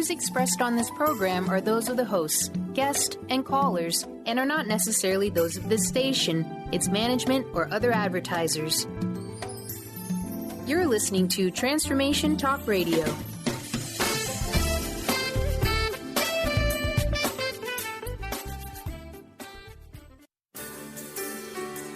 views expressed on this program are those of the hosts, guests, and callers, and are not necessarily those of this station, its management, or other advertisers. You're listening to Transformation Talk Radio.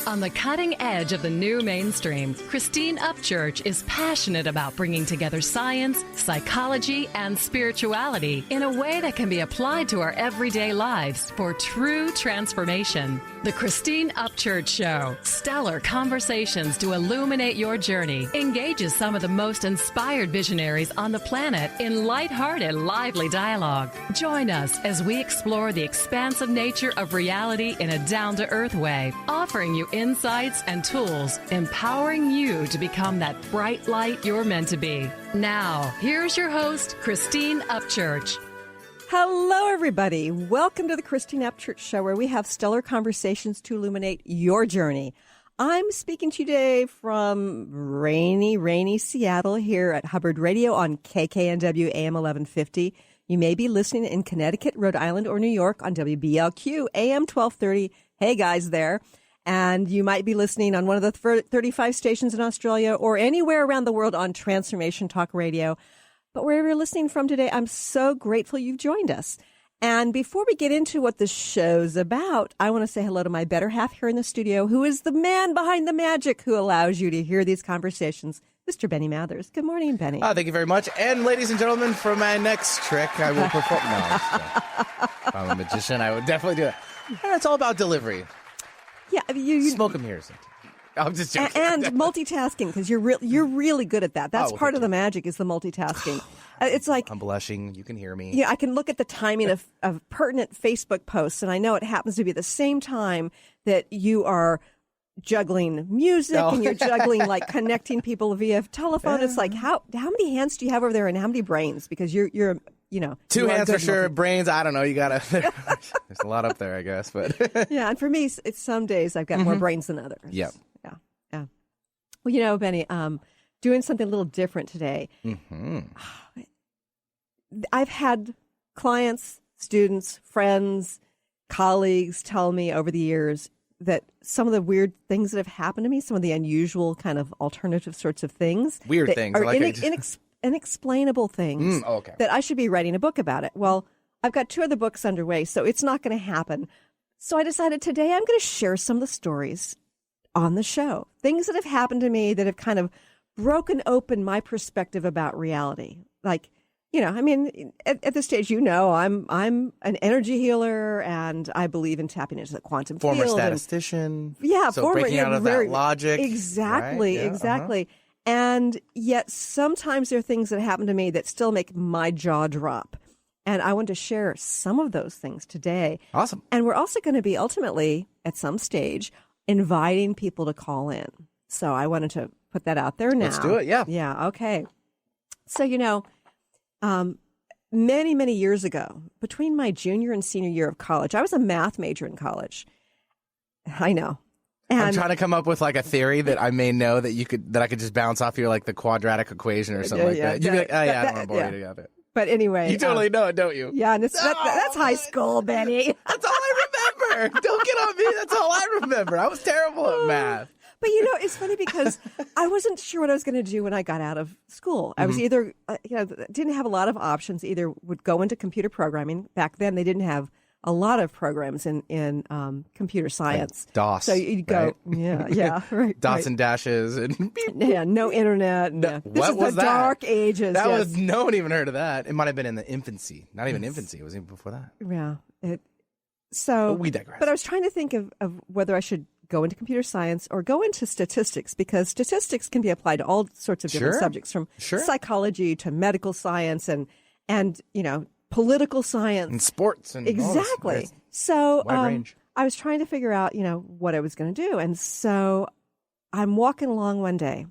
On the cutting edge of the new mainstream, Christine Upchurch is passionate about bringing together science, psychology, and spirituality in a way that can be applied to our everyday lives for true transformation. The Christine Upchurch Show, stellar conversations to illuminate your journey, engages some of the most inspired visionaries on the planet in lighthearted, lively dialogue. Join us as we explore the expansive nature of reality in a down-to-earth way, offering you insights and tools, empowering you to become that bright light you're meant to be. Now, here's your host, Christine Upchurch. Hello, everybody. Welcome to the Christine Upchurch Show, where we have stellar conversations to illuminate your journey. I'm speaking to you today from rainy Seattle here at Hubbard Radio on KKNW AM 1150. You may be listening in Connecticut, Rhode Island, or New York on WBLQ AM 1230. Hey, guys there. And you might be listening on one of the 35 stations in Australia or anywhere around the world on Transformation Talk Radio. But wherever you're listening from today, I'm so grateful you've joined us. And before we get into what the show's about, I want to say hello to my better half here in the studio, who is the man behind the magic who allows you to hear these conversations, Mr. Benny Mathers. Good morning, Benny. Thank you very much. And ladies and gentlemen, for my next trick, I will perform. No, if I'm a magician, I would definitely do it. It's all about delivery. Yeah, you smoke them here. I'm just joking. And multitasking, because you're really good at that. That's part of the magic is the multitasking. It's like I'm blushing. You can hear me. Yeah, I can look at the timing of pertinent Facebook posts, and I know it happens to be the same time that you are juggling music and you're juggling like connecting people via telephone. It's like how many hands do you have over there, and how many brains? Because you're two hands for sure. Brains, I don't know. You gotta. There's a lot up there, I guess. But yeah, and for me, it's some days I've got more brains than others. Yeah. Well, Benny, doing something a little different today. Mm-hmm. I've had clients, students, friends, colleagues tell me over the years that some of the weird things that have happened to me, some of the unusual kind of alternative sorts of things. Weird things. Are inexplainable things that I should be writing a book about it. Well, I've got 2 other books underway, so it's not going to happen. So I decided today I'm going to share some of the stories on the show. Things that have happened to me that have kind of broken open my perspective about reality. Like, at this stage, I'm an energy healer, and I believe in tapping into the quantum field. Former statistician. So breaking out of that logic. Exactly, right? Yeah, exactly. And yet sometimes there are things that happen to me that still make my jaw drop. And I want to share some of those things today. Awesome. And we're also going to be ultimately, at some stage, inviting people to call in. So I wanted to put that out there now. Let's do it, yeah. Yeah, okay. So, many, many years ago, between my junior and senior year of college, I was a math major in college. I know. And I'm trying to come up with like a theory that I may know that I could just bounce off you, like the quadratic equation or something like that. You'd be like, I don't want to bore you together. But anyway. You totally know it, don't you? Yeah, and that's high school, Benny. That's all I remember. Don't get on me. That's all I remember. I was terrible at math. But, it's funny because I wasn't sure what I was going to do when I got out of school. I was either, didn't have a lot of options. Either would go into computer programming. Back then, they didn't have a lot of programs in computer science. Like DOS. So you'd go, right. Dots right. and dashes. And no internet. No. This is the dark ages. That was, no one even heard of that. It might have been in the infancy. Not even infancy. It was even before that. Yeah. But we digress. But I was trying to think of whether I should go into computer science or go into statistics, because statistics can be applied to all sorts of different subjects, from psychology to medical science and political science and sports and exactly. So wide range. I was trying to figure out, what I was going to do, and so I'm walking along one day.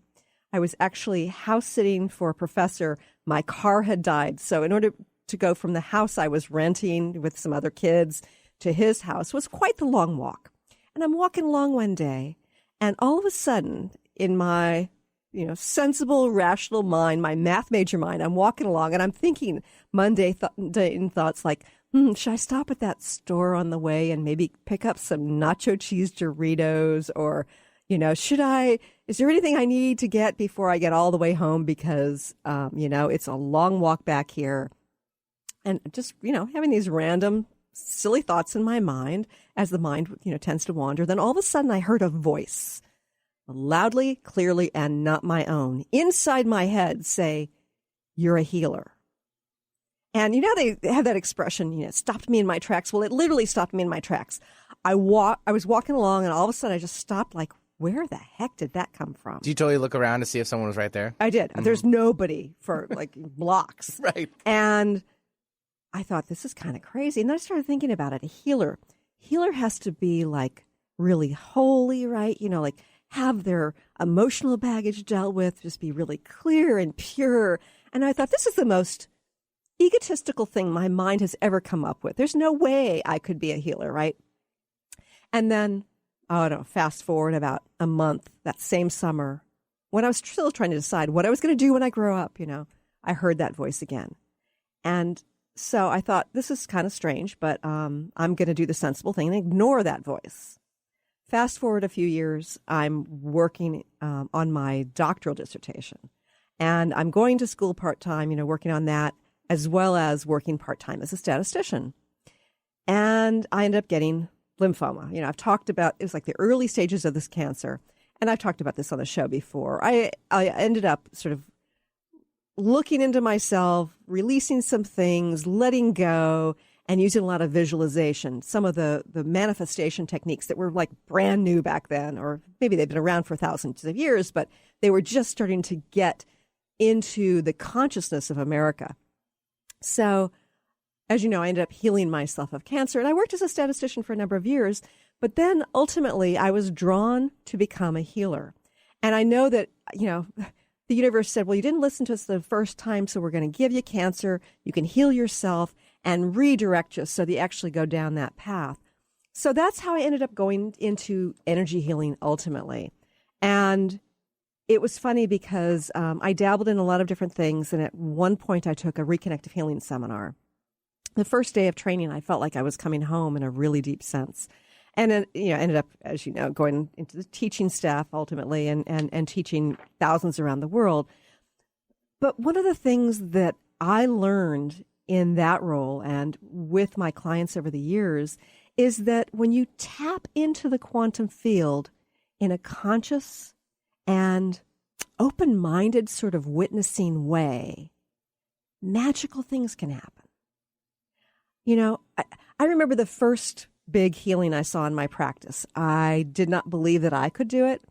I was actually house sitting for a professor. My car had died, so in order to go from the house I was renting with some other kids to his house was quite the long walk. And I'm walking along one day, and all of a sudden, in my sensible, rational mind, my math major mind. I'm walking along and I'm thinking mundane thoughts like, should I stop at that store on the way and maybe pick up some nacho cheese Doritos? Or, is there anything I need to get before I get all the way home? Because, it's a long walk back here. And just, having these random silly thoughts in my mind as the mind, tends to wander. Then all of a sudden I heard a voice loudly, clearly, and not my own inside my head say, "You're a healer." And they have that expression, it stopped me in my tracks. Well, it literally stopped me in my tracks. I was walking along and all of a sudden I just stopped like, where the heck did that come from? Do you totally look around to see if someone was right there? I did. Mm-hmm. There's nobody for like blocks. Right. And I thought, this is kind of crazy. And then I started thinking about it. A healer has to be like really holy, right? Like have their emotional baggage dealt with, just be really clear and pure. And I thought, this is the most egotistical thing my mind has ever come up with. There's no way I could be a healer, right? And then, fast forward about a month, that same summer, when I was still trying to decide what I was going to do when I grow up, I heard that voice again. And so I thought, this is kind of strange, but I'm going to do the sensible thing and ignore that voice. Fast forward a few years, I'm working on my doctoral dissertation. And I'm going to school part-time, working on that, as well as working part-time as a statistician. And I ended up getting lymphoma. I've talked about, it was like the early stages of this cancer. And I've talked about this on the show before. I ended up sort of looking into myself, releasing some things, letting go, and using a lot of visualization. Some of the manifestation techniques that were like brand new back then, or maybe they've been around for thousands of years, but they were just starting to get into the consciousness of America. So, as you know, I ended up healing myself of cancer, and I worked as a statistician for a number of years, but then ultimately I was drawn to become a healer. And I know that, the universe said, well, you didn't listen to us the first time, so we're going to give you cancer. You can heal yourself and redirect you so that you actually go down that path. So that's how I ended up going into energy healing ultimately. And it was funny because I dabbled in a lot of different things. And at one point I took a reconnective healing seminar. The first day of training, I felt like I was coming home in a really deep sense. And then, ended up, as you know, going into the teaching staff ultimately and teaching thousands around the world. But one of the things that I learned in that role and with my clients over the years is that when you tap into the quantum field in a conscious and open-minded sort of witnessing way, magical things can happen. I remember the first big healing I saw in my practice. I did not believe that I could do it.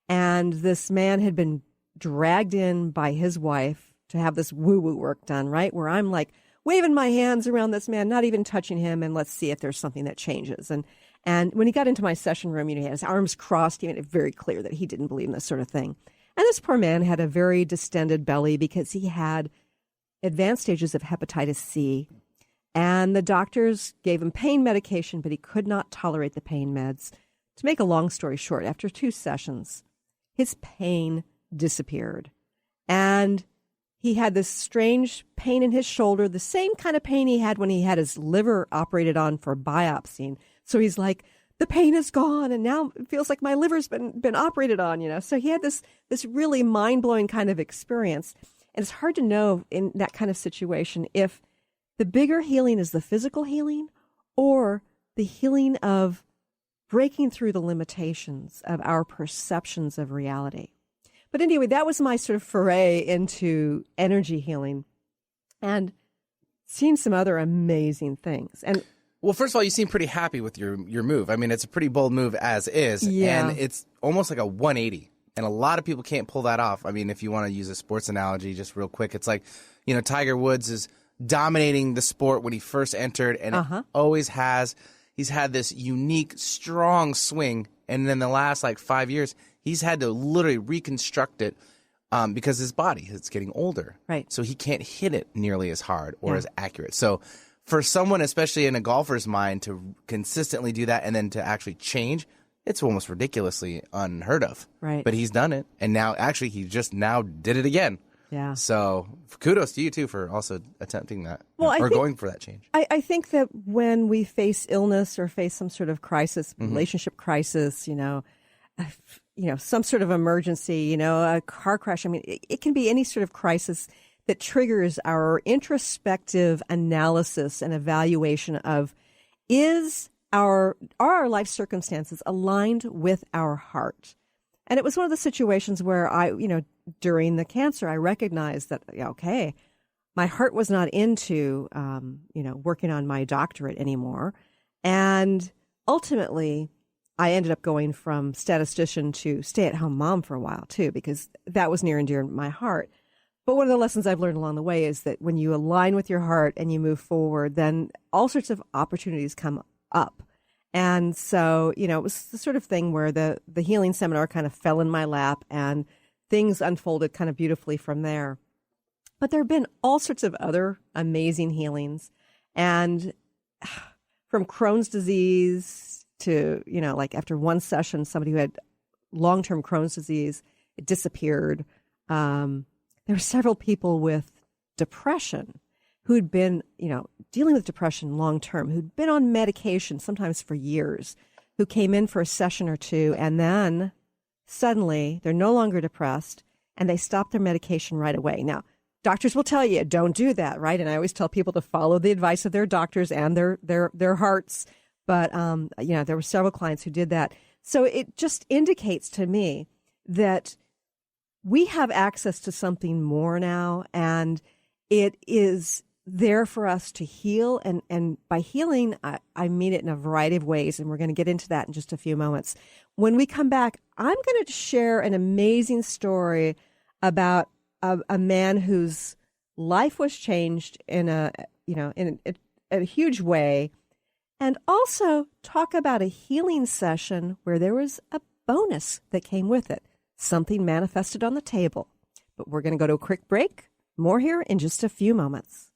And this man had been dragged in by his wife to have this woo-woo work done, right? Where I'm like waving my hands around this man, not even touching him, and let's see if there's something that changes. And when he got into my session room, he had his arms crossed. He made it very clear that he didn't believe in this sort of thing. And this poor man had a very distended belly because he had advanced stages of hepatitis C. And the doctors gave him pain medication, but he could not tolerate the pain meds. To make a long story short, after 2 sessions, his pain disappeared. And he had this strange pain in his shoulder, the same kind of pain he had when he had his liver operated on for biopsy. So he's like, the pain is gone, and now it feels like my liver's been operated on, So he had this really mind-blowing kind of experience. And it's hard to know in that kind of situation if the bigger healing is the physical healing or the healing of breaking through the limitations of our perceptions of reality. But anyway, that was my sort of foray into energy healing and seeing some other amazing things. And well, first of all, you seem pretty happy with your move. I mean, it's a pretty bold move as is, yeah. And it's almost like a 180. And a lot of people can't pull that off. I mean, if you want to use a sports analogy just real quick, it's like, Tiger Woods is dominating the sport when he first entered, and it always has. He's had this unique, strong swing, and then the last 5 years, he's had to literally reconstruct it because his body is getting older. Right. So he can't hit it nearly as hard or as accurate. So for someone, especially in a golfer's mind, to consistently do that and then to actually change, it's almost ridiculously unheard of. Right. But he's done it. And now, actually, he just now did it again. Yeah. So kudos to you, too, for also attempting that going for that change. I think that when we face illness or face some sort of crisis, relationship crisis, some sort of emergency, a car crash, I mean, it can be any sort of crisis that triggers our introspective analysis and evaluation of are our life circumstances aligned with our heart? And it was one of the situations where during the cancer, I recognized that, okay, my heart was not into, working on my doctorate anymore. And ultimately, I ended up going from statistician to stay-at-home mom for a while, too, because that was near and dear to my heart. But one of the lessons I've learned along the way is that when you align with your heart and you move forward, then all sorts of opportunities come up. And so, it was the sort of thing where the healing seminar kind of fell in my lap and things unfolded kind of beautifully from there. But there have been all sorts of other amazing healings. And from Crohn's disease to, like after one session, somebody who had long-term Crohn's disease, it disappeared. There were several people with depression who'd been, dealing with depression long-term, who'd been on medication sometimes for years, who came in for a session or two, and then suddenly they're no longer depressed, and they stop their medication right away. Now, doctors will tell you, don't do that, right? And I always tell people to follow the advice of their doctors and their hearts. But, there were several clients who did that. So it just indicates to me that we have access to something more now, and it is there for us to heal. And by healing, I mean it in a variety of ways, and we're going to get into that in just a few moments. When we come back, I'm going to share an amazing story about a man whose life was changed in a huge way, and also talk about a healing session where there was a bonus that came with it. Something manifested on the table. But we're going to go to a quick break. More here in just a few moments.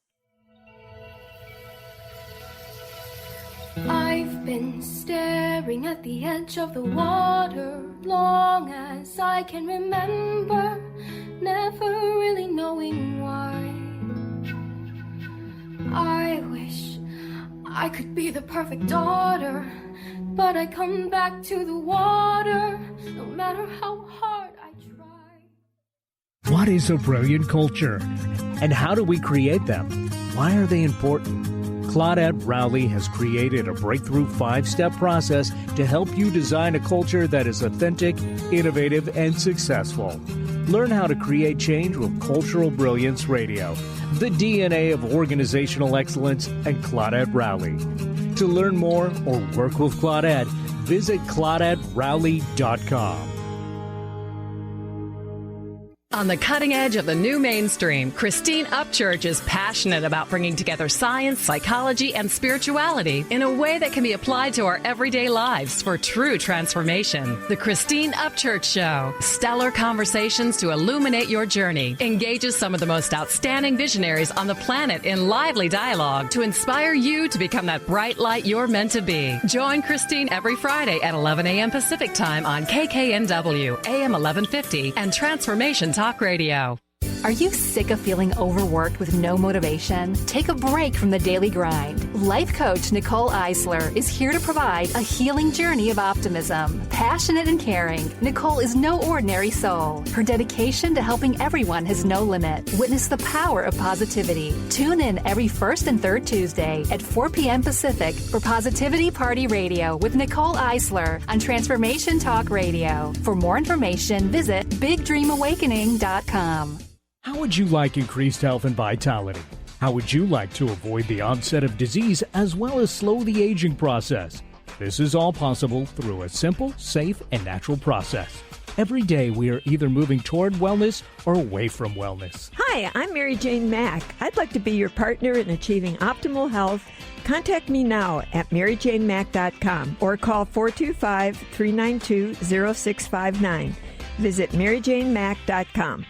I've been staring at the edge of the water long as I can remember, never really knowing why. I wish I could be the perfect daughter, but I come back to the water no matter how hard I try. What is a brilliant culture? And how do we create them? Why are they important? Claudette Rowley has created a breakthrough 5-step process to help you design a culture that is authentic, innovative, and successful. Learn how to create change with Cultural Brilliance Radio, the DNA of organizational excellence, and Claudette Rowley. To learn more or work with Claudette, visit ClaudetteRowley.com. On the cutting edge of the new mainstream, Christine Upchurch is passionate about bringing together science, psychology, and spirituality in a way that can be applied to our everyday lives for true transformation. The Christine Upchurch Show, stellar conversations to illuminate your journey, engages some of the most outstanding visionaries on the planet in lively dialogue to inspire you to become that bright light you're meant to be. Join Christine every Friday at 11 a.m. Pacific Time on KKNW, AM 1150, and Transformation Talk Radio. Are you sick of feeling overworked with no motivation? Take a break from the daily grind. Life coach Nicole Eisler is here to provide a healing journey of optimism. Passionate and caring, Nicole is no ordinary soul. Her dedication to helping everyone has no limit. Witness the power of positivity. Tune in every first and third Tuesday at 4 p.m. Pacific for Positivity Party Radio with Nicole Eisler on Transformation Talk Radio. For more information, visit BigDreamAwakening.com. How would you like increased health and vitality? How would you like to avoid the onset of disease as well as slow the aging process? This is all possible through a simple, safe, and natural process. Every day we are either moving toward wellness or away from wellness. Hi, I'm Mary Jane Mack. I'd like to be your partner in achieving optimal health. Contact me now at maryjanemack.com or call 425-392-0659. Visit maryjanemack.com.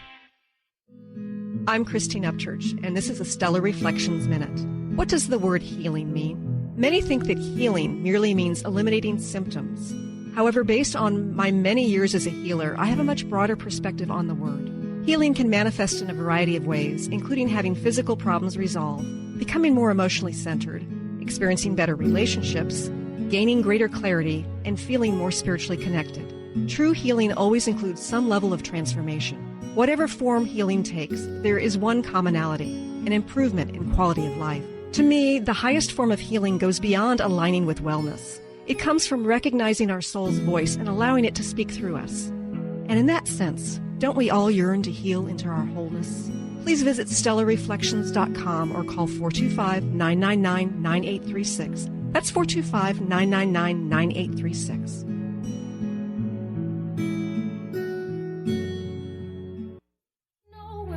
I'm Christine Upchurch, and this is a Stellar Reflections Minute. What does the word healing mean? Many think that healing merely means eliminating symptoms. However, based on my many years as a healer, I have a much broader perspective on the word. Healing can manifest in a variety of ways, including having physical problems resolved, becoming more emotionally centered, experiencing better relationships, gaining greater clarity, and feeling more spiritually connected. True healing always includes some level of transformation. Whatever form healing takes, there is one commonality, an improvement in quality of life. To me, the highest form of healing goes beyond aligning with wellness. It comes from recognizing our soul's voice and allowing it to speak through us. And in that sense, don't we all yearn to heal into our wholeness? Please visit stellarreflections.com or call 425-999-9836. That's 425-999-9836.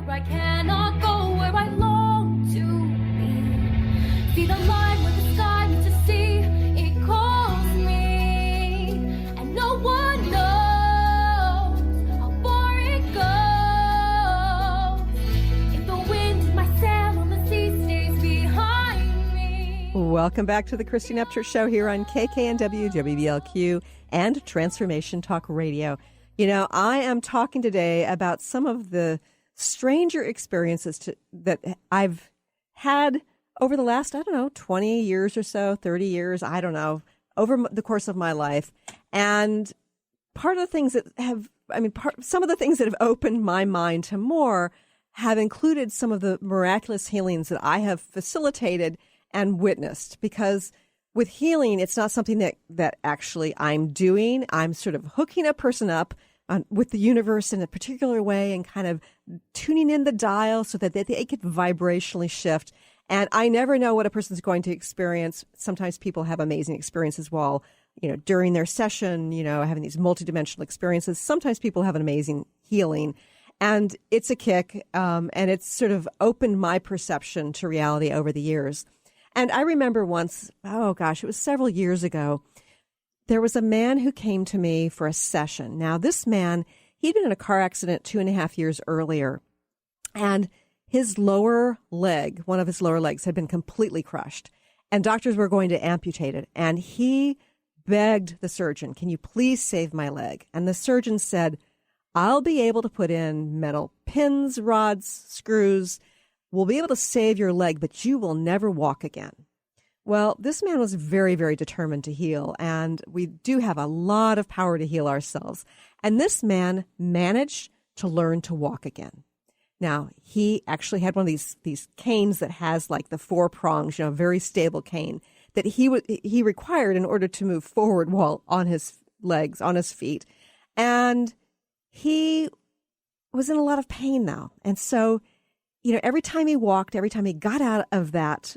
I cannot go where I long to be. See the line where the sky meets the sea. It calls me, and no one knows how far it goes. If the wind in my sail on the sea stays behind me. Welcome back to the Christine Upchurch Show here on KKNW, WBLQ, and Transformation Talk Radio. You know, I am talking today about some of the stranger experiences that I've had over the last, 20 years or so, 30 years, over the course of my life. And part of the things that some of the things that have opened my mind to more have included some of the miraculous healings that I have facilitated and witnessed. Because with healing, it's not something that actually I'm doing. I'm sort of hooking a person up with the universe in a particular way and kind of tuning in the dial so that they could vibrationally shift. And I never know what a person's going to experience. Sometimes people have amazing experiences while, during their session, having these multidimensional experiences. Sometimes people have an amazing healing. And it's a kick, and it's sort of opened my perception to reality over the years. And I remember once, it was several years ago, there was a man who came to me for a session. Now, this man, he'd been in a car accident 2.5 years earlier, and his lower leg, one of his lower legs, had been completely crushed, and doctors were going to amputate it. And he begged the surgeon, "Can you please save my leg?" And the surgeon said, "I'll be able to put in metal pins, rods, screws. We'll be able to save your leg, but you will never walk again." Well, this man was very, very determined to heal, and we do have a lot of power to heal ourselves. And this man managed to learn to walk again. Now, he actually had one of these canes that has like the 4 prongs, very stable cane that he required in order to move forward while on his legs, on his feet. And he was in a lot of pain now. And so, every time he walked, every time he got out of that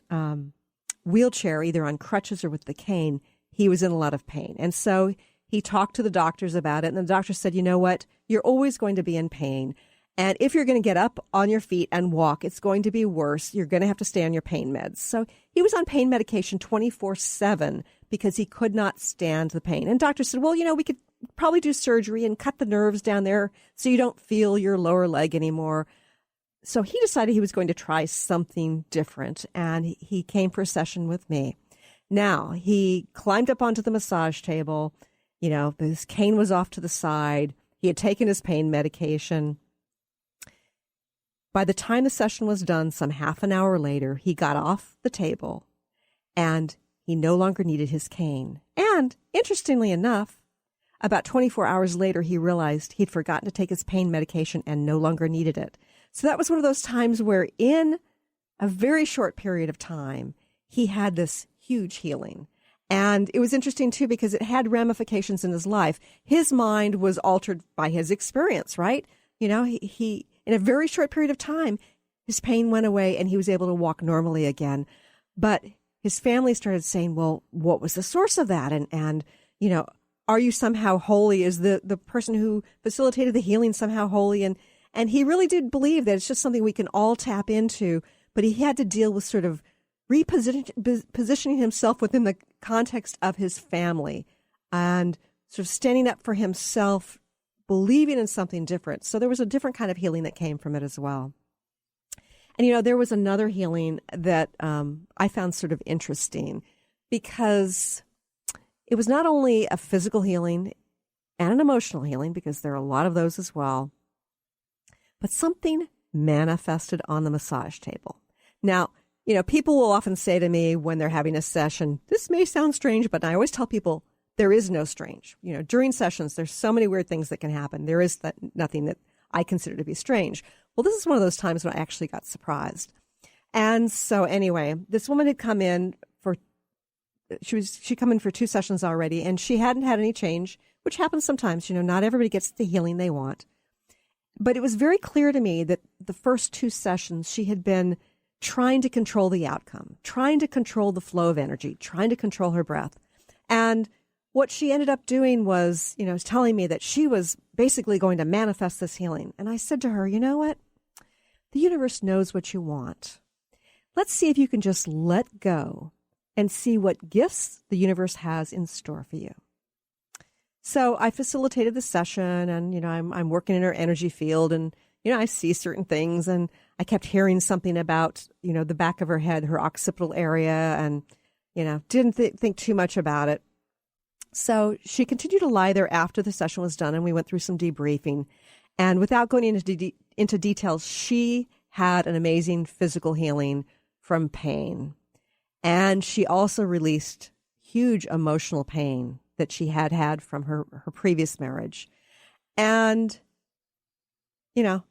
wheelchair, either on crutches or with the cane, he was in a lot of pain. And so he talked to the doctors about it, and the doctor said, "You know what? You're always going to be in pain. And if you're going to get up on your feet and walk, it's going to be worse. You're going to have to stay on your pain meds." So he was on pain medication 24/7 because he could not stand the pain. And doctors said, "Well, we could probably do surgery and cut the nerves down there so you don't feel your lower leg anymore." So he decided he was going to try something different, and he came for a session with me. Now, he climbed up onto the massage table. His cane was off to the side. He had taken his pain medication. By the time the session was done, some half an hour later, he got off the table, and he no longer needed his cane. And interestingly enough, about 24 hours later, he realized he'd forgotten to take his pain medication and no longer needed it. So that was one of those times where in a very short period of time, he had this huge healing. And it was interesting, too, because it had ramifications in his life. His mind was altered by his experience, right? He in a very short period of time, his pain went away and he was able to walk normally again. But his family started saying, "Well, what was the source of that? And are you somehow holy? Is the person who facilitated the healing somehow holy?" And he really did believe that it's just something we can all tap into, but he had to deal with sort of positioning himself within the context of his family and sort of standing up for himself, believing in something different. So there was a different kind of healing that came from it as well. And, there was another healing that I found sort of interesting because It was not only a physical healing and an emotional healing, because there are a lot of those as well, but something manifested on the massage table. Now, people will often say to me when they're having a session, this may sound strange, but I always tell people there is no strange. During sessions, there's so many weird things that can happen. There is nothing that I consider to be strange. Well, this is one of those times when I actually got surprised. And so anyway, this woman had come in she'd come in for 2 sessions already, and she hadn't had any change, which happens sometimes. Not everybody gets the healing they want. But it was very clear to me that the first 2 sessions, she had been trying to control the outcome, trying to control the flow of energy, trying to control her breath. And what she ended up doing was, telling me that she was basically going to manifest this healing. And I said to her, you know what? The universe knows what you want. Let's see if you can just let go and see what gifts the universe has in store for you. So I facilitated the session, and, I'm working in her energy field, and, I see certain things, and I kept hearing something about, the back of her head, her occipital area, and, didn't think too much about it. So she continued to lie there after the session was done, and we went through some debriefing. And without going into details, she had an amazing physical healing from pain. And she also released huge emotional pain that she had from her previous marriage. And,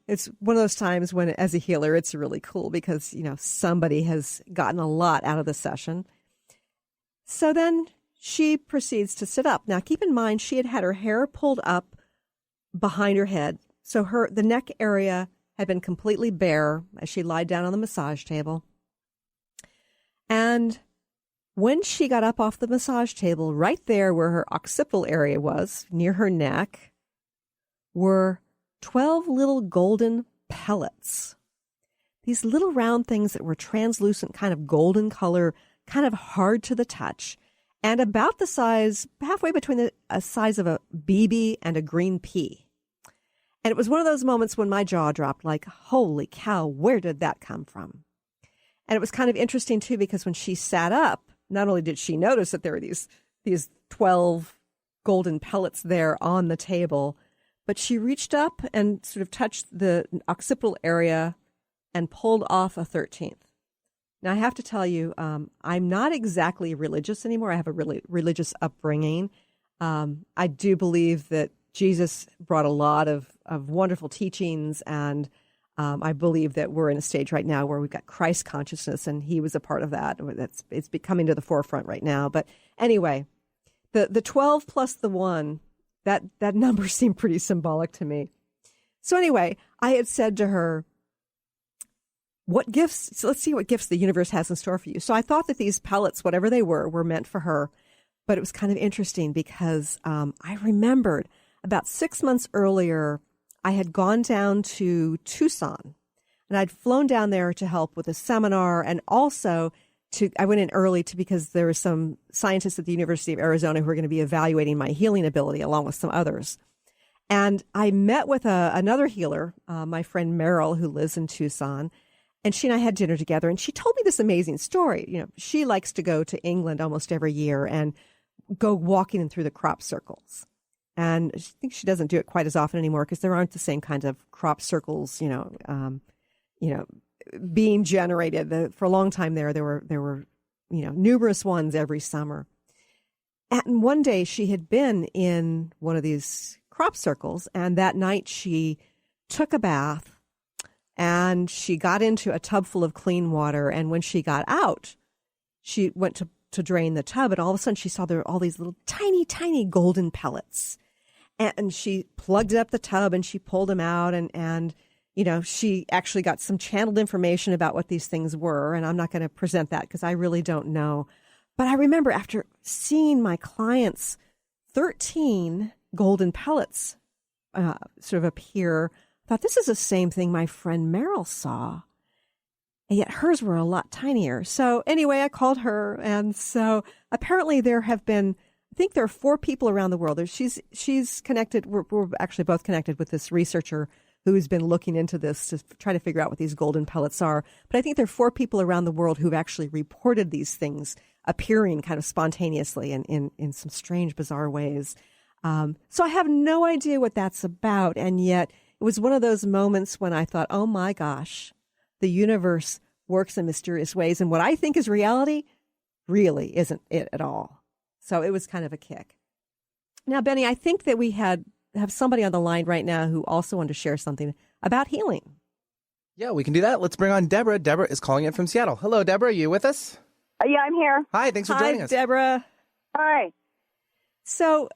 it's one of those times when, as a healer, it's really cool because, somebody has gotten a lot out of the session. So then she proceeds to sit up. Now, keep in mind, she had her hair pulled up behind her head. So the neck area had been completely bare as she lied down on the massage table. And when she got up off the massage table, right there where her occipital area was, near her neck, were 12 little golden pellets. These little round things that were translucent, kind of golden color, kind of hard to the touch, and about the size, halfway between a size of a BB and a green pea. And it was one of those moments when my jaw dropped, like, holy cow, where did that come from? And it was kind of interesting, too, because when she sat up, not only did she notice that there were these 12 golden pellets there on the table, but she reached up and sort of touched the occipital area and pulled off a 13th. Now, I have to tell you, I'm not exactly religious anymore. I have a really religious upbringing. I do believe that Jesus brought a lot of wonderful teachings, and I believe that we're in a stage right now where we've got Christ consciousness, and he was a part of that. It's coming to the forefront right now. But anyway, the 12 plus the 1, that number seemed pretty symbolic to me. So anyway, I had said to her, so let's see what gifts the universe has in store for you. So I thought that these pellets, whatever they were meant for her. But it was kind of interesting because I remembered about 6 months earlier, I had gone down to Tucson, and I'd flown down there to help with a seminar, and also I went in early because there were some scientists at the University of Arizona who were going to be evaluating my healing ability along with some others. And I met with another healer, my friend Meryl, who lives in Tucson, and she and I had dinner together, and she told me this amazing story. She likes to go to England almost every year and go walking through the crop circles. And I think she doesn't do it quite as often anymore because there aren't the same kind of crop circles, being generated. For a long time there were numerous ones every summer. And one day she had been in one of these crop circles, and that night she took a bath and she got into a tub full of clean water. And when she got out, she went to drain the tub, and all of a sudden she saw there were all these little tiny, tiny golden pellets. And she plugged up the tub and she pulled them out, and she actually got some channeled information about what these things were. And I'm not going to present that because I really don't know. But I remember after seeing my client's 13 golden pellets sort of appear, I thought, this is the same thing my friend Meryl saw. And yet hers were a lot tinier. So anyway, I called her. And so apparently there have been, I think there are 4 people around the world. She's connected. We're actually both connected with this researcher who's been looking into this to try to figure out what these golden pellets are. But I think there are 4 people around the world who've actually reported these things appearing kind of spontaneously in some strange, bizarre ways. So I have no idea what that's about. And yet it was one of those moments when I thought, oh my gosh, the universe works in mysterious ways. And what I think is reality really isn't it at all. So it was kind of a kick. Now, Benny, I think that we have somebody on the line right now who also wanted to share something about healing. Yeah, we can do that. Let's bring on Deborah. Deborah is calling in from Seattle. Hello, Deborah. Are you with us? Yeah, I'm here. Hi, thanks for joining us. Hi, Deborah. Hi. So,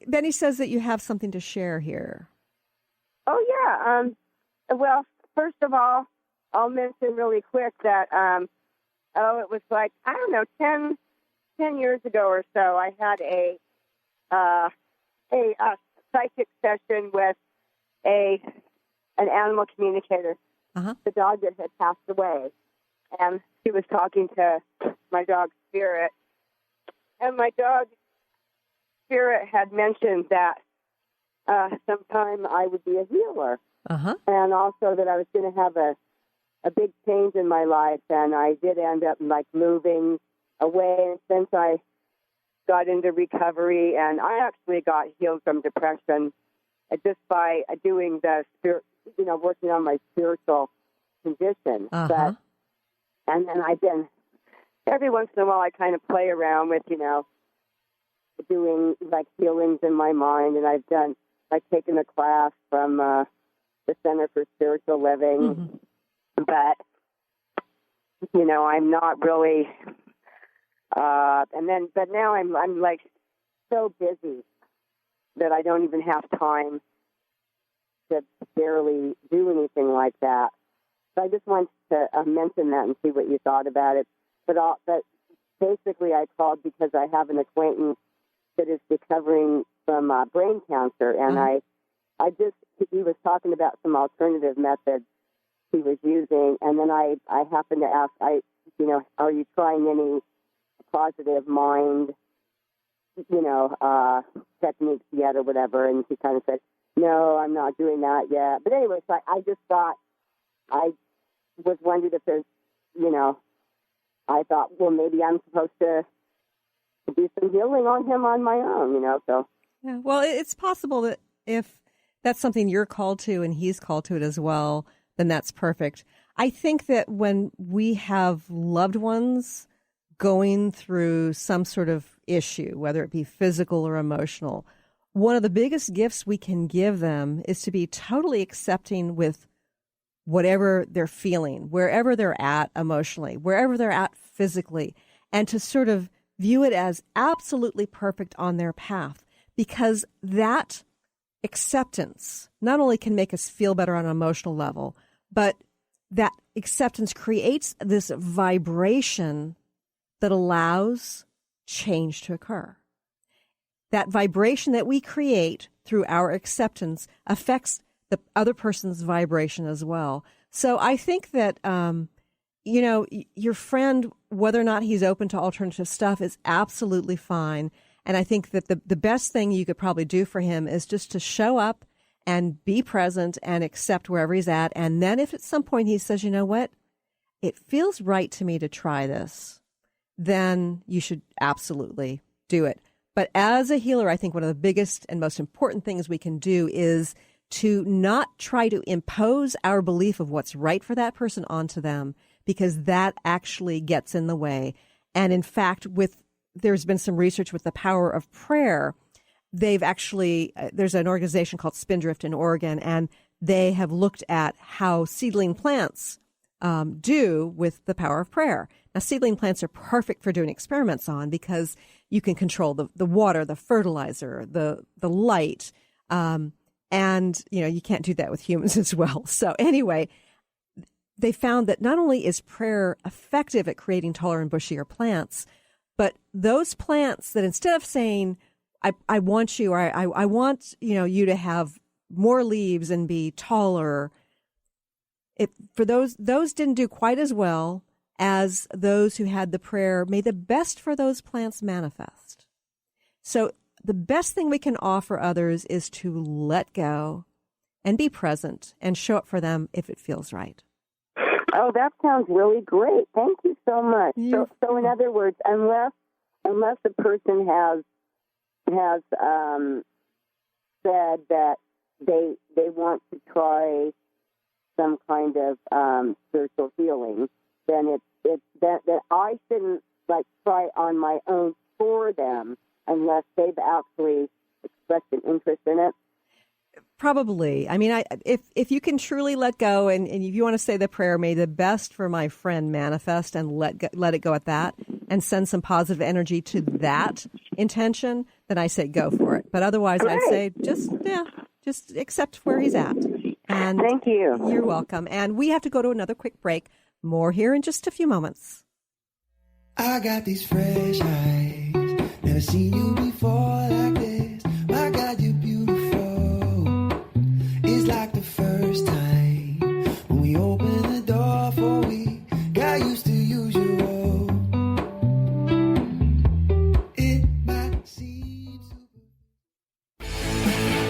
Benny says that you have something to share here. Oh, yeah. Well, first of all, I'll mention really quick that, it was like, I don't know, 10 years ago or so, I had a psychic session with an animal communicator. Uh-huh. The dog that had passed away. And he was talking to my dog's spirit. And my dog's spirit had mentioned that sometime I would be a healer. Uh-huh. And also that I was going to have a big change in my life. And I did end up like moving away. And since I got into recovery, and I actually got healed from depression just by doing the spirit, working on my spiritual condition. Uh-huh. And then I've been, every once in a while, I kind of play around with, doing like healings in my mind. And I've taken a class from the Center for Spiritual Living. Mm-hmm. But, I'm not really, but now I'm like so busy that I don't even have time to barely do anything like that. So I just wanted to mention that and see what you thought about it. But basically I called because I have an acquaintance that is recovering from brain cancer, and he was talking about some alternative methods he was using, and then I happened to ask, are you trying any positive mind, techniques yet or whatever? And he kind of said, no, I'm not doing that yet. But anyway, so I just thought, I was wondering if there's, I thought, well, maybe I'm supposed to do some healing on him on my own, so. Yeah, well, it's possible that if that's something you're called to and he's called to it as well, then that's perfect. I think that when we have loved ones going through some sort of issue, whether it be physical or emotional, one of the biggest gifts we can give them is to be totally accepting with whatever they're feeling, wherever they're at emotionally, wherever they're at physically, and to sort of view it as absolutely perfect on their path, because that acceptance not only can make us feel better on an emotional level, but that acceptance creates this vibration that allows change to occur. That vibration that we create through our acceptance affects the other person's vibration as well. So I think that, your friend, whether or not he's open to alternative stuff, is absolutely fine. And I think that the best thing you could probably do for him is just to show up and be present and accept wherever he's at. And then if at some point he says, you know what, it feels right to me to try this, then you should absolutely do it. But as a healer, I think one of the biggest and most important things we can do is to not try to impose our belief of what's right for that person onto them, because that actually gets in the way. And in fact, there's been some research with the power of prayer. They've actually, there's an organization called Spindrift in Oregon, and they have looked at how seedling plants do with the power of prayer. Now, seedling plants are perfect for doing experiments on because you can control the water, the fertilizer, the light, and you can't do that with humans as well. So anyway, they found that not only is prayer effective at creating taller and bushier plants, but those plants that instead of saying, I want you, or I want you to have more leaves and be taller, for those didn't do quite as well as those who had the prayer, may the best for those plants manifest. So the best thing we can offer others is to let go and be present and show up for them if it feels right. Oh, that sounds really great. Thank you so much. So in other words, unless the person has said that they want to try some kind of spiritual healing, then it's that I shouldn't try on my own for them unless they've actually expressed an interest in it. Probably. I mean, if you can truly let go, and if you want to say the prayer, may the best for my friend manifest, and let it go at that, and send some positive energy to that intention, then I say go for it. But otherwise, I'd say just accept where he's at. And thank you. You're welcome. And we have to go to another quick break. More here in just a few moments. I got these fresh eyes, never seen you before like this. My God, you're beautiful. It's like the first time when we opened the door for we got used to usual. It might seem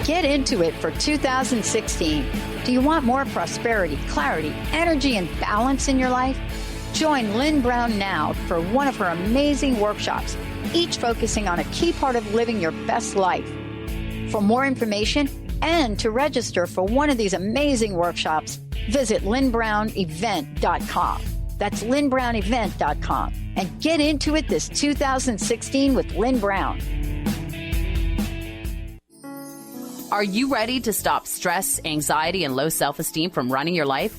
Get into it for 2016. Do you want more prosperity, clarity, energy, and balance in your life? Join Lynn Brown now for one of her amazing workshops, each focusing on a key part of living your best life. For more information and to register for one of these amazing workshops, visit lynnbrownevent.com. That's lynnbrownevent.com. And get into it this 2016 with Lynn Brown. Are you ready to stop stress, anxiety, and low self-esteem from running your life?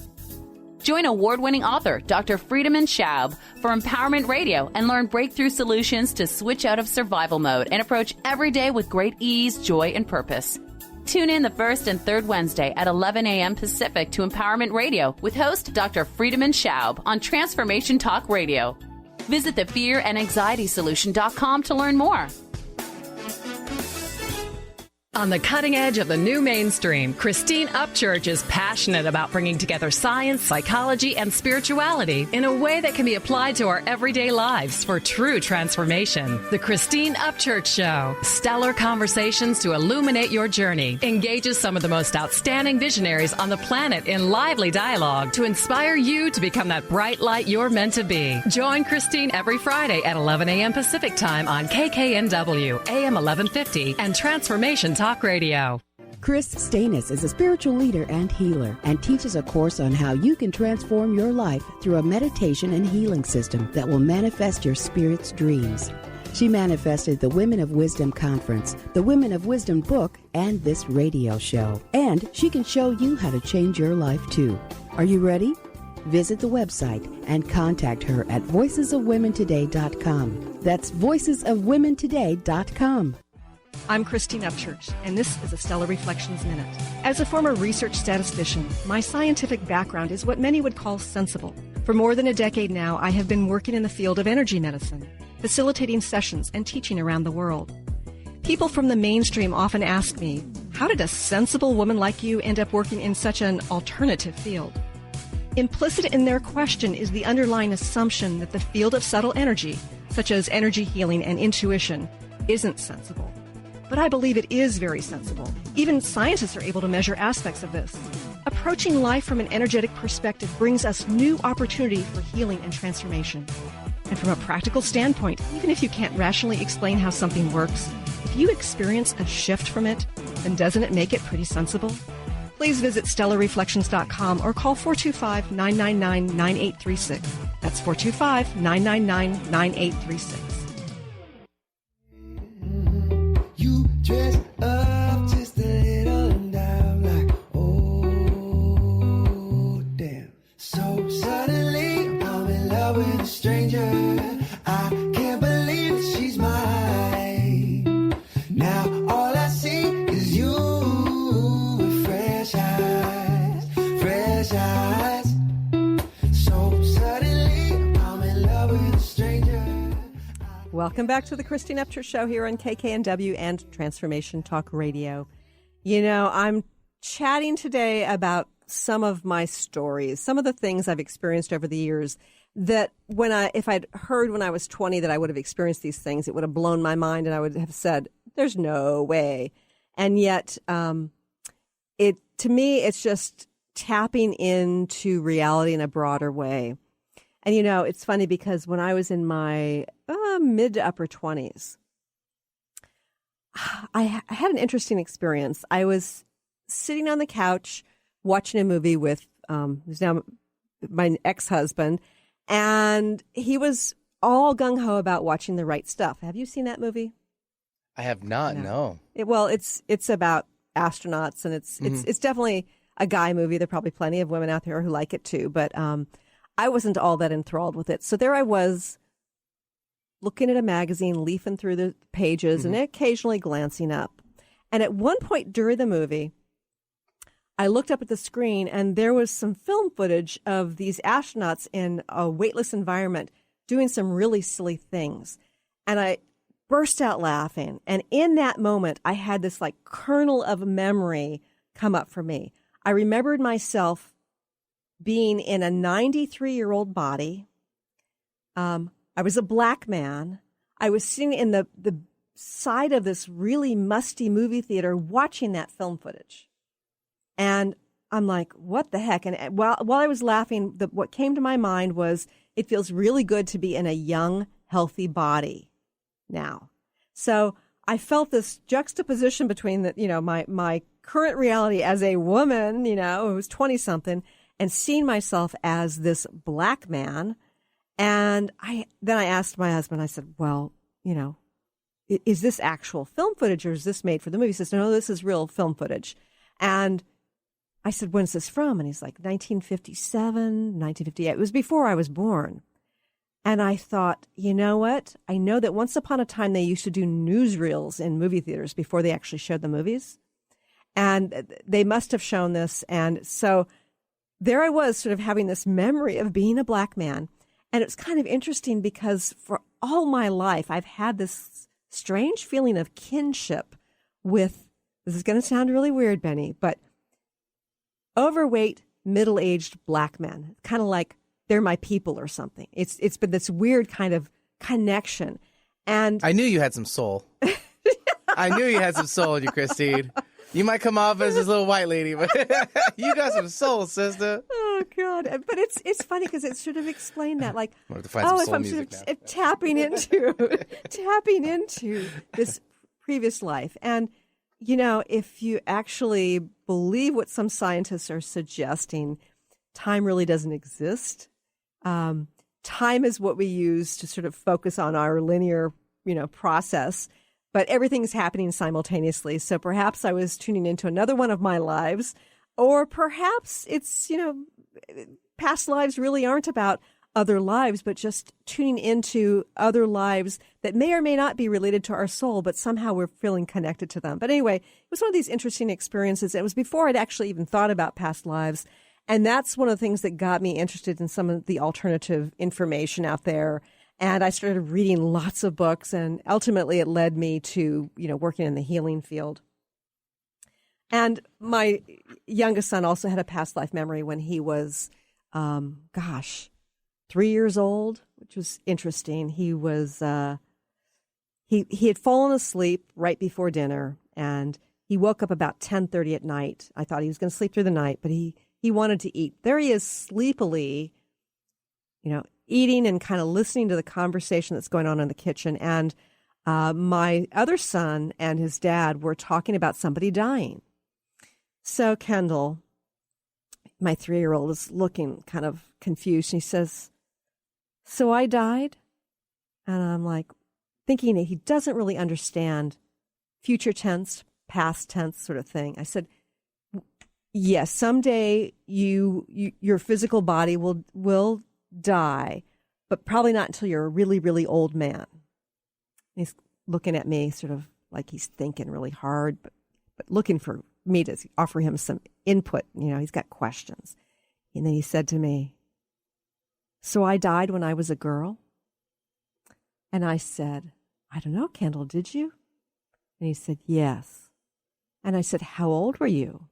Join award-winning author Dr. Friedemann Schaub for Empowerment Radio and learn breakthrough solutions to switch out of survival mode and approach every day with great ease, joy, and purpose. Tune in the first and third Wednesday at 11 a.m. Pacific to Empowerment Radio with host Dr. Friedemann Schaub on Transformation Talk Radio. Visit thefearandanxietysolution.com to learn more. On the cutting edge of the new mainstream, Christine Upchurch is passionate about bringing together science, psychology, and spirituality in a way that can be applied to our everyday lives for true transformation. The Christine Upchurch Show, stellar conversations to illuminate your journey, engages some of the most outstanding visionaries on the planet in lively dialogue to inspire you to become that bright light you're meant to be. Join Christine every Friday at 11 a.m. Pacific Time on KKNW, AM 1150, and Transformation Talk Radio. Chris Stanis is a spiritual leader and healer and teaches a course on how you can transform your life through a meditation and healing system that will manifest your spirit's dreams. She manifested the Women of Wisdom Conference, the Women of Wisdom book, and this radio show. And she can show you how to change your life too. Are you ready? Visit the website and contact her at voicesofwomentoday.com. That's voicesofwomentoday.com. I'm Christine Upchurch, and this is a Stellar Reflections Minute. As a former research statistician, my scientific background is what many would call sensible. For more than a decade now, I have been working in the field of energy medicine, facilitating sessions and teaching around the world. People from the mainstream often ask me, how did a sensible woman like you end up working in such an alternative field? Implicit in their question is the underlying assumption that the field of subtle energy, such as energy healing and intuition, isn't sensible. But I believe it is very sensible. Even scientists are able to measure aspects of this. Approaching life from an energetic perspective brings us new opportunity for healing and transformation. And from a practical standpoint, even if you can't rationally explain how something works, if you experience a shift from it, then doesn't it make it pretty sensible? Please visit stellarreflections.com or call 425-999-9836. That's 425-999-9836. dress up just a little and I'm like, oh, damn. So suddenly I'm in love with a stranger. I can't believe that she's mine. Now all I see is you with fresh eyes, fresh eyes. So suddenly I'm in love with a stranger. Welcome back to the Christine Upchurch Show here on KKNW and Transformation Talk Radio. You know, I'm chatting today about some of my stories, some of the things I've experienced over the years that if I'd heard when I was 20 that I would have experienced these things, it would have blown my mind and I would have said, there's no way. And yet, to me, it's just tapping into reality in a broader way. And, it's funny because when I was in my mid to upper 20s, I had an interesting experience. I was sitting on the couch watching a movie with who's now my ex-husband, and he was all gung-ho about watching The Right Stuff. Have you seen that movie? I have not, no. It's about astronauts, and it's definitely a guy movie. There are probably plenty of women out there who like it too, but I wasn't all that enthralled with it. So there I was, looking at a magazine, leafing through the pages, and occasionally glancing up. And at one point during the movie, I looked up at the screen, and there was some film footage of these astronauts in a weightless environment doing some really silly things. And I burst out laughing. And in that moment, I had this like kernel of memory come up for me. I remembered myself being in a 93-year-old body. I was a black man. I was sitting in the side of this really musty movie theater watching that film footage. And I'm like, what the heck? And while I was laughing, what came to my mind was, it feels really good to be in a young, healthy body now. So I felt this juxtaposition between my current reality as a woman, who was 20-something, and seeing myself as this black man. And then I asked my husband, I said, well, is this actual film footage or is this made for the movie? He says, no, this is real film footage. And I said, when's this from? And he's like, 1957, 1958. It was before I was born. And I thought, you know what? I know that once upon a time they used to do newsreels in movie theaters before they actually showed the movies. And they must have shown this. And so there I was, sort of having this memory of being a black man. And it's kind of interesting because for all my life, I've had this strange feeling of kinship with, this is going to sound really weird, Benny, but overweight, middle-aged black men, kind of like they're my people or something. It's been this weird kind of connection. And I knew you had some soul. I knew you had some soul in you, Christine. You might come off as this little white lady, but you got some soul, sister. Oh, God. But it's funny because it sort of explained that, like, if I'm sort of tapping into this previous life. And, if you actually believe what some scientists are suggesting, time really doesn't exist. Time is what we use to sort of focus on our linear, process. But everything's happening simultaneously. So perhaps I was tuning into another one of my lives, or perhaps it's, past lives really aren't about other lives, but just tuning into other lives that may or may not be related to our soul, but somehow we're feeling connected to them. But anyway, it was one of these interesting experiences. It was before I'd actually even thought about past lives. And that's one of the things that got me interested in some of the alternative information out there. And I started reading lots of books, and ultimately it led me to, working in the healing field. And my youngest son also had a past life memory when he was, 3 years old, which was interesting. He was, he had fallen asleep right before dinner, and he woke up about 10:30 at night. I thought he was going to sleep through the night, but he wanted to eat. There he is sleepily, eating and kind of listening to the conversation that's going on in the kitchen. And my other son and his dad were talking about somebody dying. So Kendall, my 3-year-old, is looking kind of confused. And he says, so I died? And I'm like, thinking that he doesn't really understand future tense, past tense sort of thing. I said, yes, someday your physical body will die, but probably not until you're a really, really old man. And he's looking at me sort of like he's thinking really hard, but looking for me to offer him some input. He's got questions. And then he said to me, so I died when I was a girl? And I said, I don't know, Kendall, did you? And he said, yes. And I said, how old were you?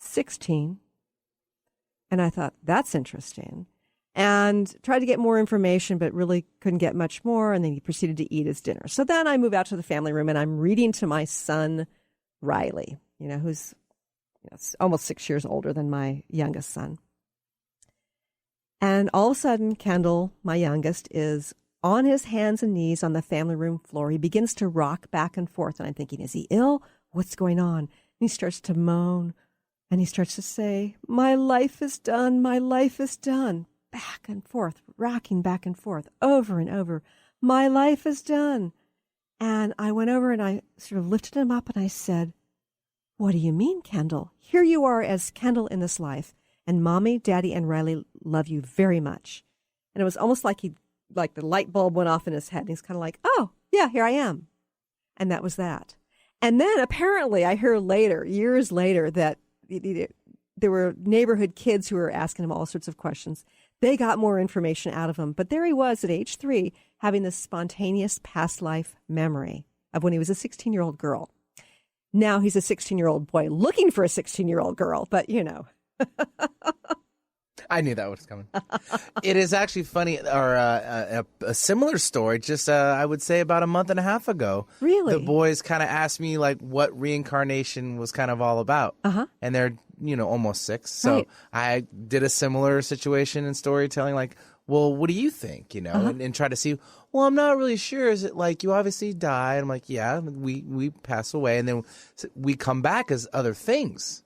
16. And I thought, that's interesting. And tried to get more information, but really couldn't get much more. And then he proceeded to eat his dinner. So then I move out to the family room, and I'm reading to my son, Riley, who's almost 6 years older than my youngest son. And all of a sudden, Kendall, my youngest, is on his hands and knees on the family room floor. He begins to rock back and forth. And I'm thinking, is he ill? What's going on? And he starts to moan. And he starts to say, my life is done. My life is done. Back and forth, rocking back and forth, over and over. My life is done. And I went over and I sort of lifted him up and I said, what do you mean, Kendall? Here you are as Kendall in this life. And Mommy, Daddy, and Riley love you very much. And it was almost like the light bulb went off in his head. And he's kind of like, oh, yeah, here I am. And that was that. And then apparently I heard later, years later, that there were neighborhood kids who were asking him all sorts of questions. They got more information out of him. But there he was at age 3 having this spontaneous past life memory of when he was a 16-year-old girl. Now he's a 16-year-old boy looking for a 16-year-old girl, but you know. I knew that was coming. It is actually funny, or a similar story, just I would say about a month and a half ago. Really? The boys kind of asked me like what reincarnation was kind of all about. And they're, almost 6. So right. I did a similar situation in storytelling, like, well, what do you think, and try to see, well, I'm not really sure. Is it like you obviously die? And I'm like, yeah, we pass away. And then we come back as other things.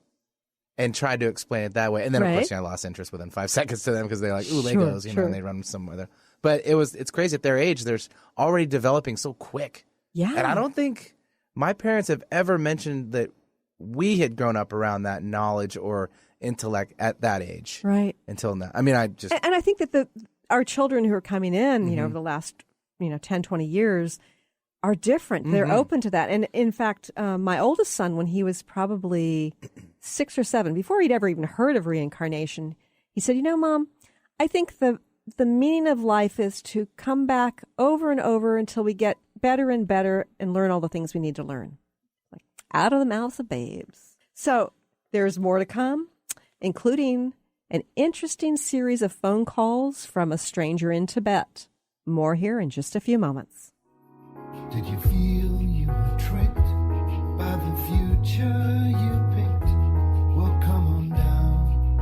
And tried to explain it that way. And then, of course, I lost interest within 5 seconds to them because they're like, ooh, Legos, and they run somewhere. But it's crazy. At their age, they're already developing so quick. Yeah. And I don't think my parents have ever mentioned that we had grown up around that knowledge or intellect at that age. Right. Until now. I mean, And I think that our children who are coming in, over the last, 10, 20 years are different. They're open to that. And in fact, my oldest son, when he was probably 6 or 7, before he'd ever even heard of reincarnation, he said, Mom, I think the meaning of life is to come back over and over until we get better and better and learn all the things we need to learn. Like out of the mouths of babes. So there's more to come, including an interesting series of phone calls from a stranger in Tibet. More here in just a few moments. Did you feel you were tricked by the future you picked? Well, come on down.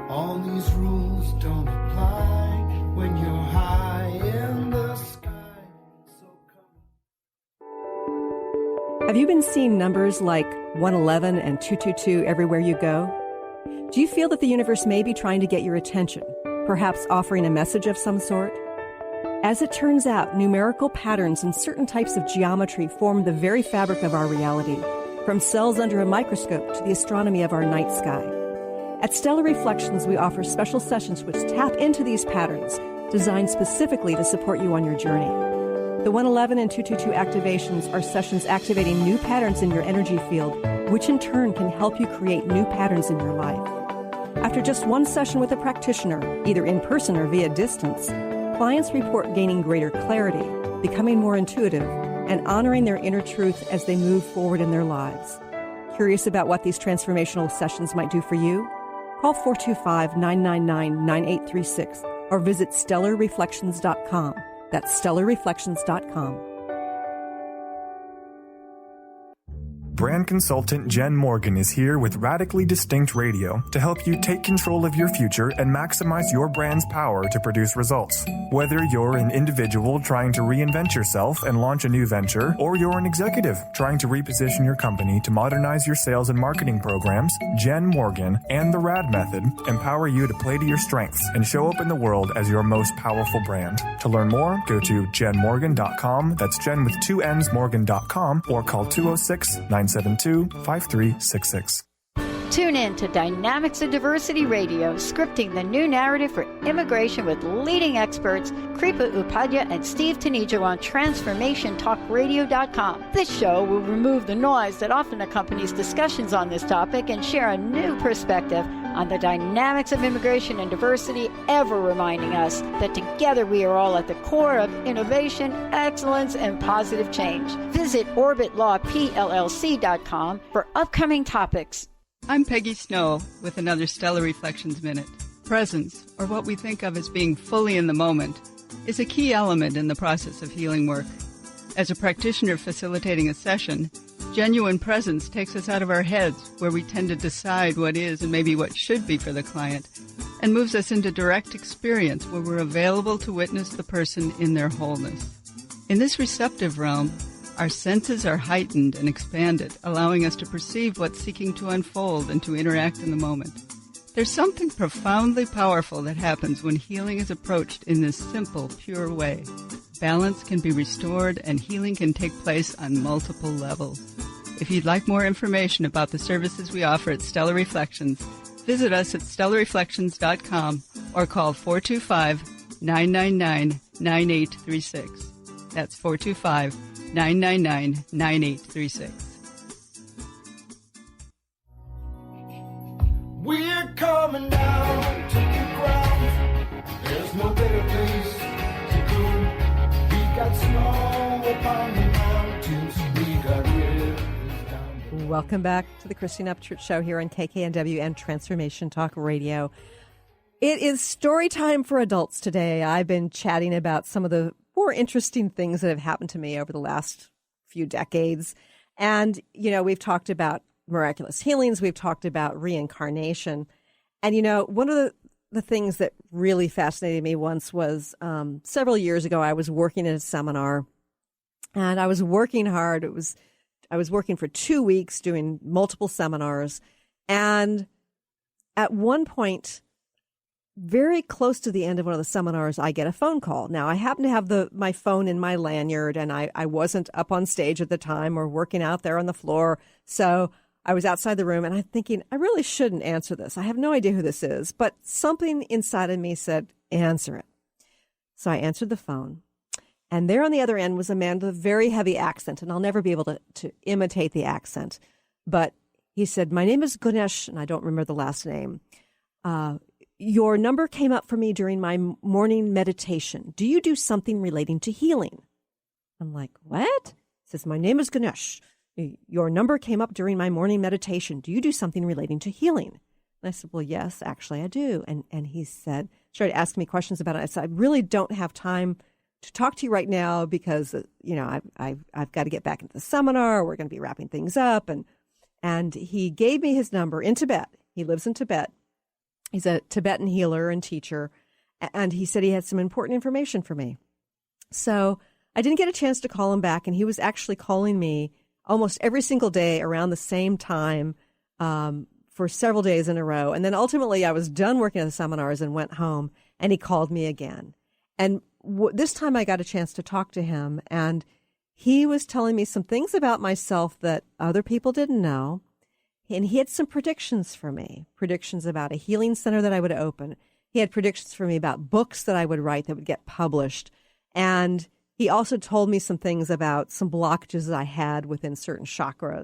All these rules don't apply when you're high in the sky. So come. Have you been seeing numbers like 111 and 222 everywhere you go? Do you feel that the universe may be trying to get your attention? Perhaps offering a message of some sort? As it turns out, numerical patterns and certain types of geometry form the very fabric of our reality, from cells under a microscope to the astronomy of our night sky. At Stellar Reflections, we offer special sessions which tap into these patterns, designed specifically to support you on your journey. The 111 and 222 activations are sessions activating new patterns in your energy field, which in turn can help you create new patterns in your life. After just one session with a practitioner, either in person or via distance, clients report gaining greater clarity, becoming more intuitive, and honoring their inner truth as they move forward in their lives. Curious about what these transformational sessions might do for you? Call 425-999-9836 or visit stellarreflections.com. That's stellarreflections.com. Brand consultant Jen Morgan is here with Radically Distinct Radio to help you take control of your future and maximize your brand's power to produce results. Whether you're an individual trying to reinvent yourself and launch a new venture, or you're an executive trying to reposition your company to modernize your sales and marketing programs, Jen Morgan and the RAD Method empower you to play to your strengths and show up in the world as your most powerful brand. To learn more, go to jenmorgan.com. That's Jen with 2 N's Morgan.com, or call 206-972-5366. Tune in to Dynamics of Diversity Radio, scripting the new narrative for immigration with leading experts Kripa Upadhyaya and Steve Tanijo on TransformationTalkRadio.com. This show will remove the noise that often accompanies discussions on this topic and share a new perspective on the dynamics of immigration and diversity, ever reminding us that together we are all at the core of innovation, excellence, and positive change. Visit OrbitLawPLLC.com for upcoming topics. I'm Peggy Snow with another Stellar Reflections Minute. Presence, or what we think of as being fully in the moment, is a key element in the process of healing work. As a practitioner facilitating a session, genuine presence takes us out of our heads, where we tend to decide what is and maybe what should be for the client, and moves us into direct experience, where we're available to witness the person in their wholeness. In this receptive realm, our senses are heightened and expanded, allowing us to perceive what's seeking to unfold and to interact in the moment. There's something profoundly powerful that happens when healing is approached in this simple, pure way. Balance can be restored and healing can take place on multiple levels. If you'd like more information about the services we offer at Stellar Reflections, visit us at stellarreflections.com or call 425-999-9836. That's 425-999-9836. We're coming down to the ground. There's no better place to go. We got snow upon the mountains. We got rivers down. Welcome back to the Christine Upchurch Show here on KKNW and Transformation Talk Radio. It is story time for adults today. I've been chatting about some of the more interesting things that have happened to me over the last few decades. And, you know, we've talked about miraculous healings. We've talked about reincarnation. And, you know, one of the things that really fascinated me once was several years ago, I was working at a seminar and I was working hard. I was working for 2 weeks doing multiple seminars. And at one point, very close to the end of one of the seminars, I get a phone call. Now, I happen to have my phone in my lanyard, and I wasn't up on stage at the time or working out there on the floor. So I was outside the room, and I'm thinking, I really shouldn't answer this. I have no idea who this is. But something inside of me said, answer it. So I answered the phone. And there on the other end was a man with a very heavy accent, and I'll never be able to imitate the accent. But he said, my name is Ganesh, and I don't remember the last name. Your number came up for me during my morning meditation. Do you do something relating to healing? I'm like, what? He says, my name is Ganesh. Your number came up during my morning meditation. Do you do something relating to healing? And I said, well, yes, actually I do. And he said, started asking me questions about it. I said, I really don't have time to talk to you right now because, you know, I've got to get back into the seminar. We're going to be wrapping things up. And he gave me his number in Tibet. He lives in Tibet. He's a Tibetan healer and teacher, and he said he had some important information for me. So I didn't get a chance to call him back, and he was actually calling me almost every single day around the same time for several days in a row. And then ultimately I was done working at the seminars and went home, and he called me again. And this time I got a chance to talk to him, and he was telling me some things about myself that other people didn't know. And he had some predictions for me, predictions about a healing center that I would open. He had predictions for me about books that I would write that would get published. And he also told me some things about some blockages that I had within a certain chakra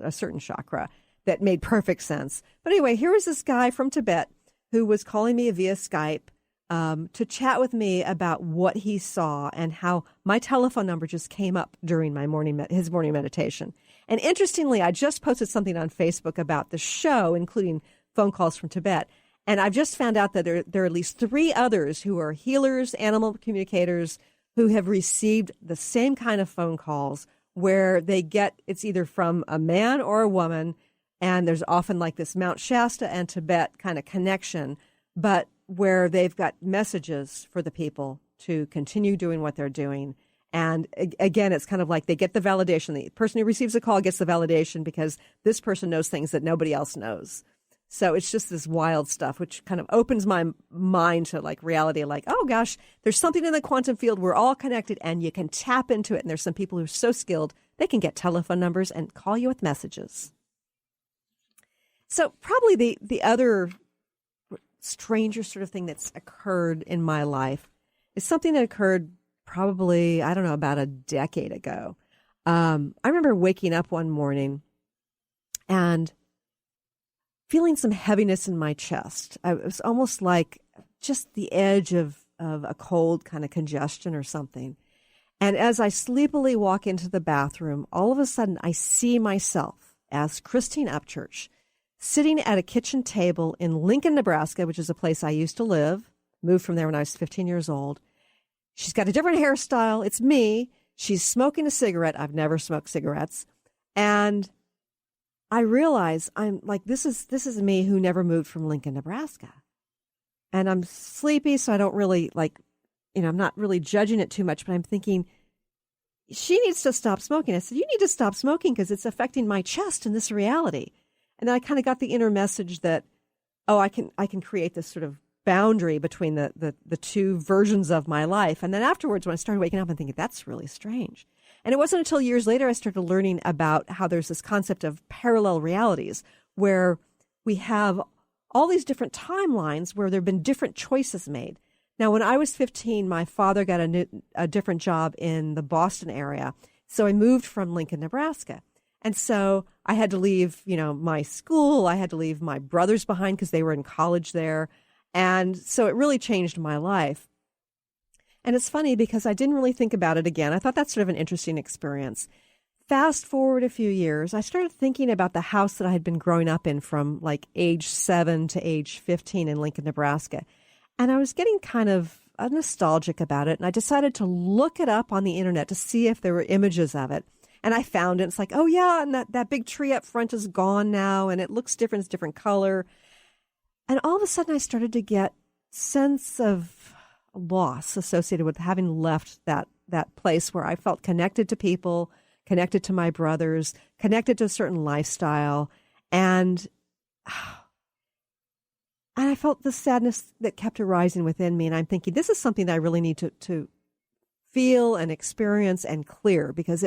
that made perfect sense. But anyway, here was this guy from Tibet who was calling me via Skype to chat with me about what he saw and how my telephone number just came up during my his morning meditation. And interestingly, I just posted something on Facebook about the show, including phone calls from Tibet. And I've just found out that there are at least 3 others who are healers, animal communicators, who have received the same kind of phone calls where it's either from a man or a woman, and there's often like this Mount Shasta and Tibet kind of connection, but where they've got messages for the people to continue doing what they're doing. And again, it's kind of like they get the validation. The person who receives the call gets the validation because this person knows things that nobody else knows. So it's just this wild stuff, which kind of opens my mind to like reality, like, oh gosh, there's something in the quantum field. We're all connected and you can tap into it. And there's some people who are so skilled, they can get telephone numbers and call you with messages. So probably the other stranger sort of thing that's occurred in my life is something that occurred probably, I don't know, about a decade ago. I remember waking up one morning and feeling some heaviness in my chest. It was almost like just the edge of a cold kind of congestion or something. And as I sleepily walk into the bathroom, all of a sudden I see myself as Christine Upchurch sitting at a kitchen table in Lincoln, Nebraska, which is a place I used to live, moved from there when I was 15 years old. She's got a different hairstyle. It's me. she's smoking a cigarette. I've never smoked cigarettes. And I realize I'm like, this is me who never moved from Lincoln, Nebraska. And I'm sleepy, so I don't really I'm not really judging it too much, but I'm thinking, she needs to stop smoking. I said, you need to stop smoking because it's affecting my chest in this reality. And then I kind of got the inner message that, I can create this sort of boundary between the two versions of my life. And then afterwards, when I started waking up, I'm thinking, that's really strange. And it wasn't until years later I started learning about how there's this concept of parallel realities where we have all these different timelines where there have been different choices made. Now, when I was 15, my father got a different job in the Boston area. So I moved from Lincoln, Nebraska. And so I had to leave, my school. I had to leave my brothers behind because they were in college there. And so it really changed my life. And it's funny because I didn't really think about it again. I thought that's sort of an interesting experience. Fast forward a few years, I started thinking about the house that I had been growing up in from like age 7 to age 15 in Lincoln, Nebraska. And I was getting kind of nostalgic about it. And I decided to look it up on the internet to see if there were images of it. And I found it. It's like, oh, yeah, and that big tree up front is gone now. And it looks different. It's different color. And all of a sudden, I started to get sense of loss associated with having left that place where I felt connected to people, connected to my brothers, connected to a certain lifestyle. And I felt the sadness that kept arising within me. And I'm thinking, this is something that I really need to feel and experience and clear because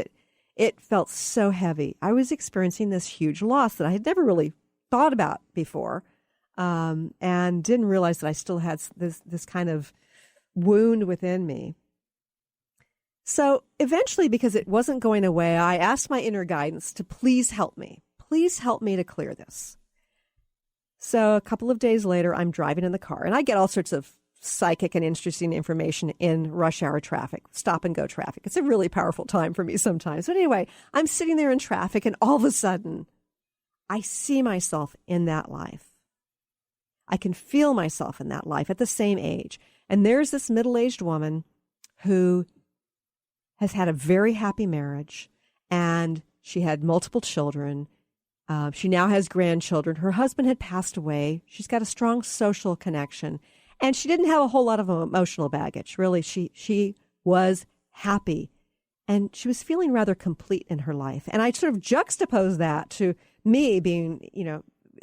it felt so heavy. I was experiencing this huge loss that I had never really thought about before and didn't realize that I still had this kind of wound within me. So eventually, because it wasn't going away, I asked my inner guidance to please help me. Please help me to clear this. So a couple of days later, I'm driving in the car, and I get all sorts of psychic and interesting information in rush hour traffic, stop and go traffic. It's a really powerful time for me sometimes. But anyway, I'm sitting there in traffic, and all of a sudden, I see myself in that life. I can feel myself in that life at the same age. And there's this middle-aged woman who has had a very happy marriage, and she had multiple children. She now has grandchildren. Her husband had passed away. She's got a strong social connection. And she didn't have a whole lot of emotional baggage. Really, she was happy. And she was feeling rather complete in her life. And I sort of juxtaposed that to me being,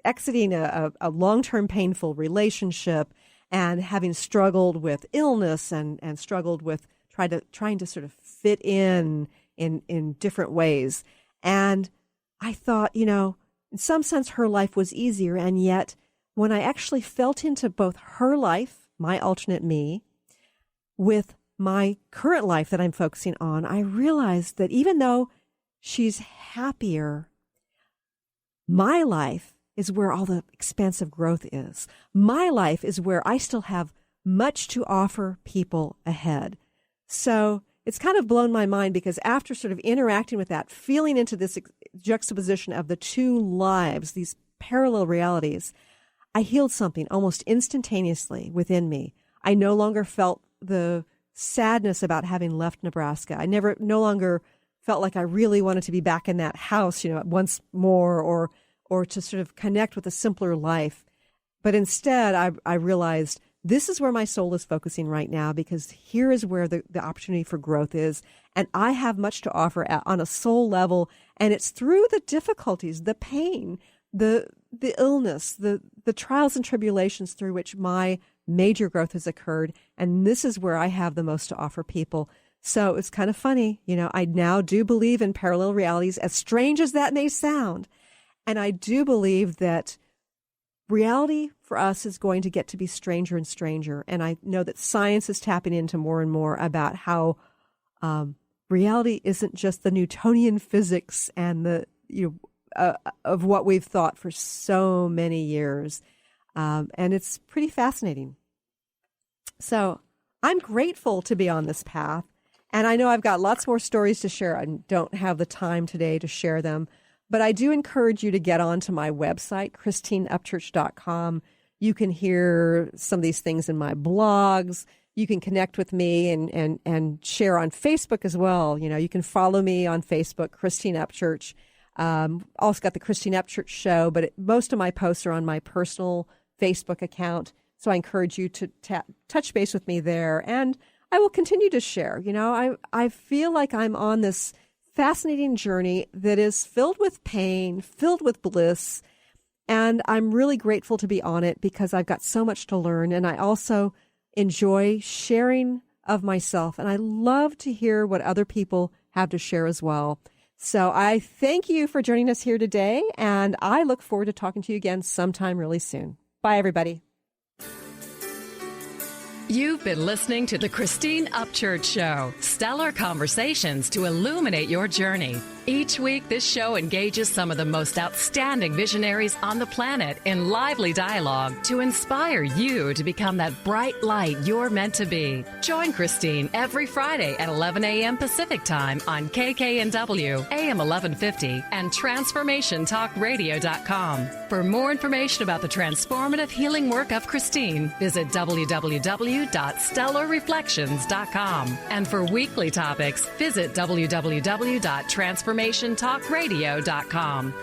exiting a long-term painful relationship and having struggled with illness and struggled with trying to sort of fit in different ways. And I thought, in some sense, her life was easier. And yet, when I actually felt into both her life, my alternate me, with my current life that I'm focusing on, I realized that even though she's happier, my life is where all the expansive growth is. My life is where I still have much to offer people ahead. So it's kind of blown my mind because after sort of interacting with that, feeling into this juxtaposition of the two lives, these parallel realities, I healed something almost instantaneously within me. I no longer felt the sadness about having left Nebraska. I no longer felt like I really wanted to be back in that house, once more or to sort of connect with a simpler life. But instead, I realized this is where my soul is focusing right now because here is where the opportunity for growth is. And I have much to offer on a soul level. And it's through the difficulties, the pain, the illness, the trials and tribulations through which my major growth has occurred. And this is where I have the most to offer people. So it's kind of funny. I now do believe in parallel realities, as strange as that may sound. And I do believe that reality for us is going to get to be stranger and stranger. And I know that science is tapping into more and more about how reality isn't just the Newtonian physics and of what we've thought for so many years. And it's pretty fascinating. So I'm grateful to be on this path. And I know I've got lots more stories to share. I don't have the time today to share them. But I do encourage you to get onto my website, christine-upchurch.com. You can hear some of these things in my blogs. You can connect with me and share on Facebook as well. You can follow me on Facebook, Christine Upchurch. Also got the Christine Upchurch Show, but most of my posts are on my personal Facebook account. So I encourage you to touch base with me there, and I will continue to share. I feel like I'm on this fascinating journey that is filled with pain, filled with bliss, and I'm really grateful to be on it because I've got so much to learn, and I also enjoy sharing of myself, and I love to hear what other people have to share as well. So I thank you for joining us here today, and I look forward to talking to you again sometime really soon. Bye, everybody. You've been listening to the Christine Upchurch Show, stellar conversations to illuminate your journey. Each week, this show engages some of the most outstanding visionaries on the planet in lively dialogue to inspire you to become that bright light you're meant to be. Join Christine every Friday at 11 a.m. Pacific Time on KKNW, AM 1150, and TransformationTalkRadio.com. For more information about the transformative healing work of Christine, visit www.stellarreflections.com. And for weekly topics, visit www.transformationtalkradio.com.